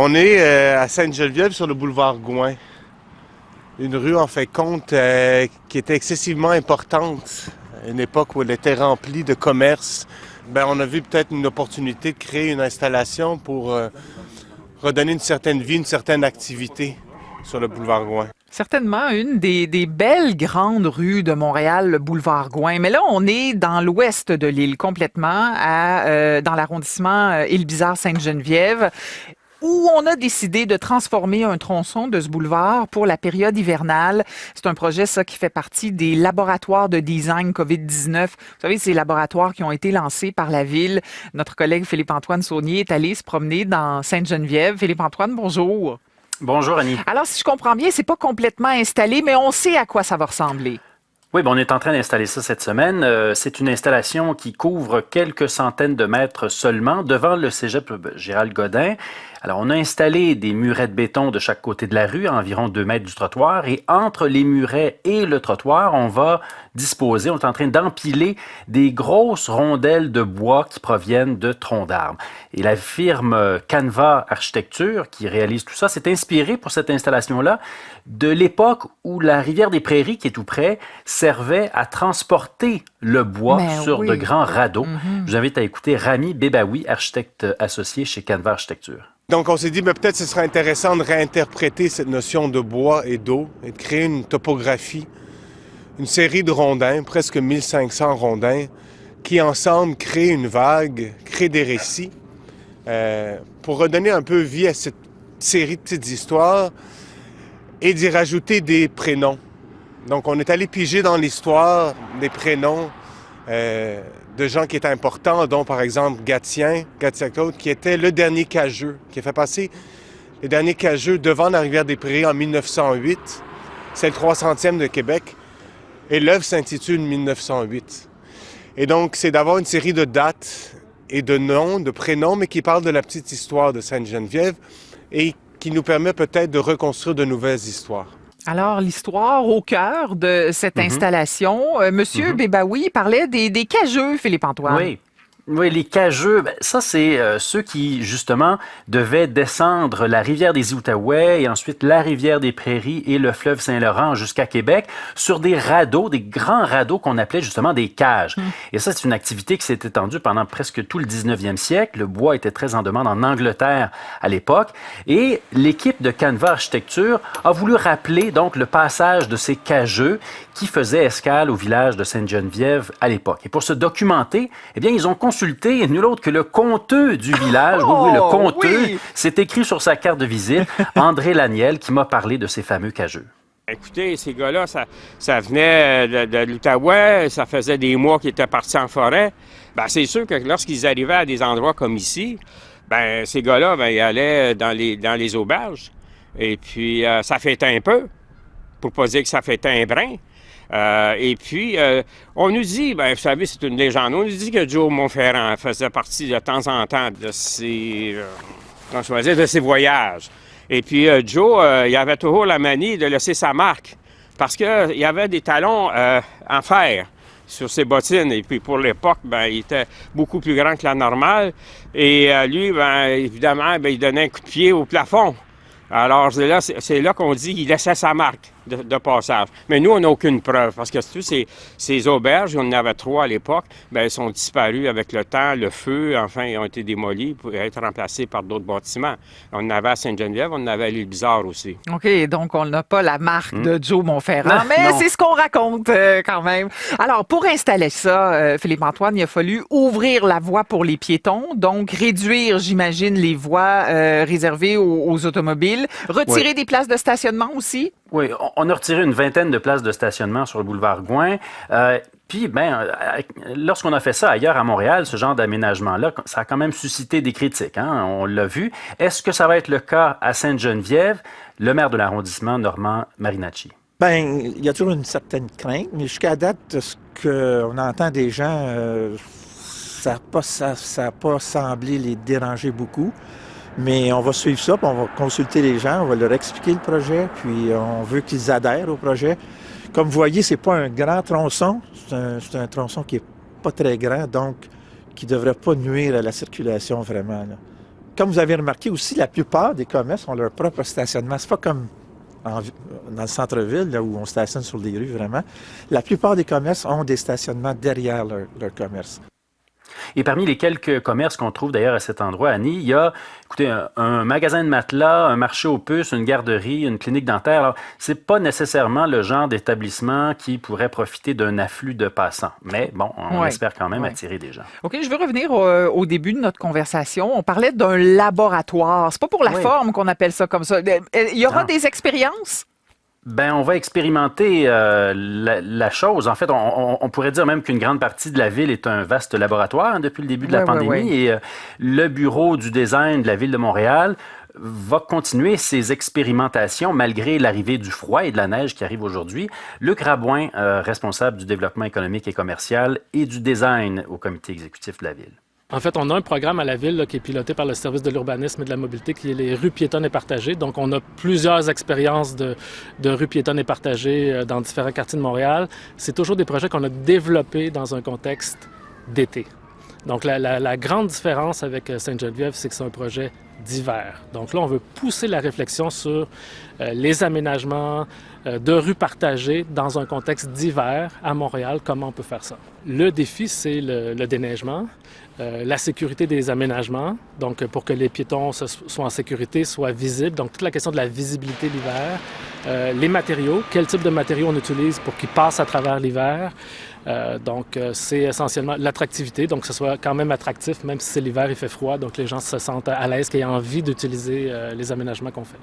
On est à Sainte-Geneviève sur le boulevard Gouin. Une rue, en fait, compte qui était excessivement importante à une époque où elle était remplie de commerce. On a vu peut-être une opportunité de créer une installation pour redonner une certaine vie, une certaine activité sur le boulevard Gouin. Certainement une des belles grandes rues de Montréal, le boulevard Gouin. Mais là, on est dans l'ouest de l'île, complètement, dans l'arrondissement Île-Bizarre-Sainte-Geneviève, où on a décidé de transformer un tronçon de ce boulevard pour la période hivernale. C'est un projet, ça, qui fait partie des laboratoires de design COVID-19. Vous savez, ces laboratoires qui ont été lancés par la ville. Notre collègue Philippe-Antoine Saunier est allé se promener dans Sainte-Geneviève. Philippe-Antoine, bonjour. Bonjour, Annie. Alors, si je comprends bien, c'est pas complètement installé, mais on sait à quoi ça va ressembler. Oui, on est en train d'installer ça cette semaine. C'est une installation qui couvre quelques centaines de mètres seulement devant le cégep Gérald Godin. Alors, on a installé des murets de béton de chaque côté de la rue, à environ 2 mètres du trottoir. Et entre les murets et le trottoir, on va disposer, on est en train d'empiler des grosses rondelles de bois qui proviennent de troncs d'arbres. Et la firme Canva Architecture, qui réalise tout ça, s'est inspirée pour cette installation-là de l'époque où la rivière des Prairies, qui est tout près, servait à transporter le bois sur de grands radeaux. Je vous invite à écouter Rami Bebaoui, architecte associé chez Canva Architecture. Donc, on s'est dit, peut-être ce serait intéressant de réinterpréter cette notion de bois et d'eau et de créer une topographie, une série de rondins, presque 1500 rondins, qui ensemble créent une vague, créent des récits, pour redonner un peu vie à cette série de petites histoires et d'y rajouter des prénoms. Donc, on est allé piger dans l'histoire des prénoms de gens qui étaient importants, dont par exemple Gatien-Claude, qui était le dernier cageux, qui a fait passer les derniers cageux devant la rivière des Prairies en 1908. C'est le 300e de Québec. Et l'œuvre s'intitule 1908. Et donc, c'est d'avoir une série de dates et de noms, de prénoms, mais qui parlent de la petite histoire de Sainte-Geneviève et qui nous permet peut-être de reconstruire de nouvelles histoires. Alors, l'histoire au cœur de cette installation, Monsieur Bebaoui parlait des cageux, Philippe-Antoine. Oui, les cageux, ça, c'est ceux qui, justement, devaient descendre la rivière des Outaouais et ensuite la rivière des Prairies et le fleuve Saint-Laurent jusqu'à Québec sur des radeaux, des grands radeaux qu'on appelait justement des cages. Et ça, c'est une activité qui s'est étendue pendant presque tout le 19e siècle. Le bois était très en demande en Angleterre à l'époque. Et l'équipe de Canva Architecture a voulu rappeler donc le passage de ces cageux qui faisaient escale au village de Sainte-Geneviève à l'époque. Et pour se documenter, eh bien, ils ont consulté nul autre que le conteux du village. Oui, le conteux. C'est écrit sur sa carte de visite, André Laniel, qui m'a parlé de ces fameux cageux. Écoutez, ces gars-là, ça venait de l'Outaouais, ça faisait des mois qu'ils étaient partis en forêt. C'est sûr que lorsqu'ils arrivaient à des endroits comme ici, ces gars-là, ils allaient dans les auberges. Et puis, ça fêtait un peu, pour pas dire que ça fêtait un brin. Et puis, on nous dit, vous savez, c'est une légende, on nous dit que Joe Monferrand faisait partie de temps en temps de ses voyages. Et puis, Joe, il avait toujours la manie de laisser sa marque, parce qu'il y avait des talons en fer sur ses bottines. Et puis, pour l'époque, il était beaucoup plus grand que la normale. Et lui, évidemment, il donnait un coup de pied au plafond. Alors, c'est là qu'on dit qu'il laissait sa marque de passage. Mais nous, on n'a aucune preuve, parce que ces auberges, on en avait 3 à l'époque, elles sont disparues avec le temps, le feu, enfin, ils ont été démolis pour être remplacés par d'autres bâtiments. On en avait à Sainte-Geneviève, on en avait à l'Île-Bizarre aussi. OK, donc on n'a pas la marque de Joe Monferrand, mais c'est ce qu'on raconte quand même. Alors, pour installer ça, Philippe-Antoine, il a fallu ouvrir la voie pour les piétons, donc réduire, j'imagine, les voies réservées aux automobiles, retirer des places de stationnement aussi? Oui, on a retiré une vingtaine de places de stationnement sur le boulevard Gouin. Puis, lorsqu'on a fait ça ailleurs à Montréal, ce genre d'aménagement-là, ça a quand même suscité des critiques, on l'a vu. Est-ce que ça va être le cas à Sainte-Geneviève? Le maire de l'arrondissement, Normand Marinacci. Il y a toujours une certaine crainte, mais jusqu'à date, de ce qu'on entend des gens, ça n'a pas semblé les déranger beaucoup. Mais on va suivre ça, puis on va consulter les gens, on va leur expliquer le projet, puis on veut qu'ils adhèrent au projet. Comme vous voyez, c'est pas un grand tronçon, c'est un tronçon qui est pas très grand, donc qui devrait pas nuire à la circulation vraiment, là. comme vous avez remarqué aussi, la plupart des commerces ont leur propre stationnement. C'est pas comme dans le centre-ville, là où on stationne sur les rues, vraiment. La plupart des commerces ont des stationnements derrière leur commerce. Et parmi les quelques commerces qu'on trouve d'ailleurs à cet endroit, Annie, il y a, écoutez, un magasin de matelas, un marché aux puces, une garderie, une clinique dentaire. Alors, c'est pas nécessairement le genre d'établissement qui pourrait profiter d'un afflux de passants. Mais bon, on espère quand même attirer des gens. OK, je veux revenir au début de notre conversation. On parlait d'un laboratoire. C'est pas pour la forme qu'on appelle ça comme ça. Il y aura des expériences? Ben, on va expérimenter la chose. En fait, on pourrait dire même qu'une grande partie de la ville est un vaste laboratoire depuis le début de la pandémie. Et le bureau du design de la ville de Montréal va continuer ses expérimentations malgré l'arrivée du froid et de la neige qui arrive aujourd'hui. Luc Rabouin, responsable du développement économique et commercial et du design au comité exécutif de la ville. En fait, on a un programme à la ville là, qui est piloté par le service de l'urbanisme et de la mobilité, qui est les rues piétonnes et partagées. Donc, on a plusieurs expériences de rues piétonnes et partagées dans différents quartiers de Montréal. C'est toujours des projets qu'on a développés dans un contexte d'été. Donc, la grande différence avec Sainte-Geneviève, c'est que c'est un projet d'hiver. Donc là, on veut pousser la réflexion sur les aménagements de rues partagées dans un contexte d'hiver à Montréal. Comment on peut faire ça? Le défi, c'est le déneigement. La sécurité des aménagements, donc pour que les piétons soient en sécurité, soient visibles. Donc, toute la question de la visibilité l'hiver. Les matériaux, quel type de matériaux on utilise pour qu'ils passent à travers l'hiver. Donc, c'est essentiellement l'attractivité, donc que ce soit quand même attractif, même si c'est l'hiver, il fait froid, donc les gens se sentent à l'aise, qu'ils aient envie d'utiliser les aménagements qu'on fait.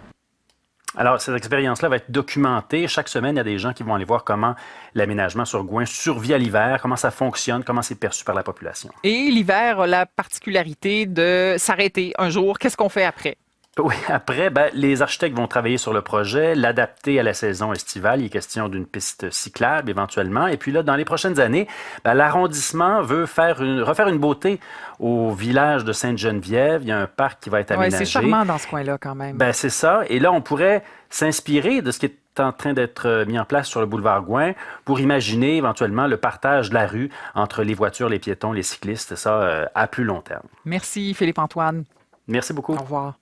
Alors, cette expérience-là va être documentée. Chaque semaine, il y a des gens qui vont aller voir comment l'aménagement sur Gouin survit à l'hiver, comment ça fonctionne, comment c'est perçu par la population. Et l'hiver a la particularité de s'arrêter un jour. Qu'est-ce qu'on fait après? Oui, après, les architectes vont travailler sur le projet, l'adapter à la saison estivale. Il est question d'une piste cyclable éventuellement. Et puis là, dans les prochaines années, l'arrondissement veut refaire une beauté au village de Sainte-Geneviève. Il y a un parc qui va être aménagé. C'est charmant dans ce coin-là quand même. C'est ça. Et là, on pourrait s'inspirer de ce qui est en train d'être mis en place sur le boulevard Gouin pour imaginer éventuellement le partage de la rue entre les voitures, les piétons, les cyclistes, ça à plus long terme. Merci Philippe-Antoine. Merci beaucoup. Au revoir.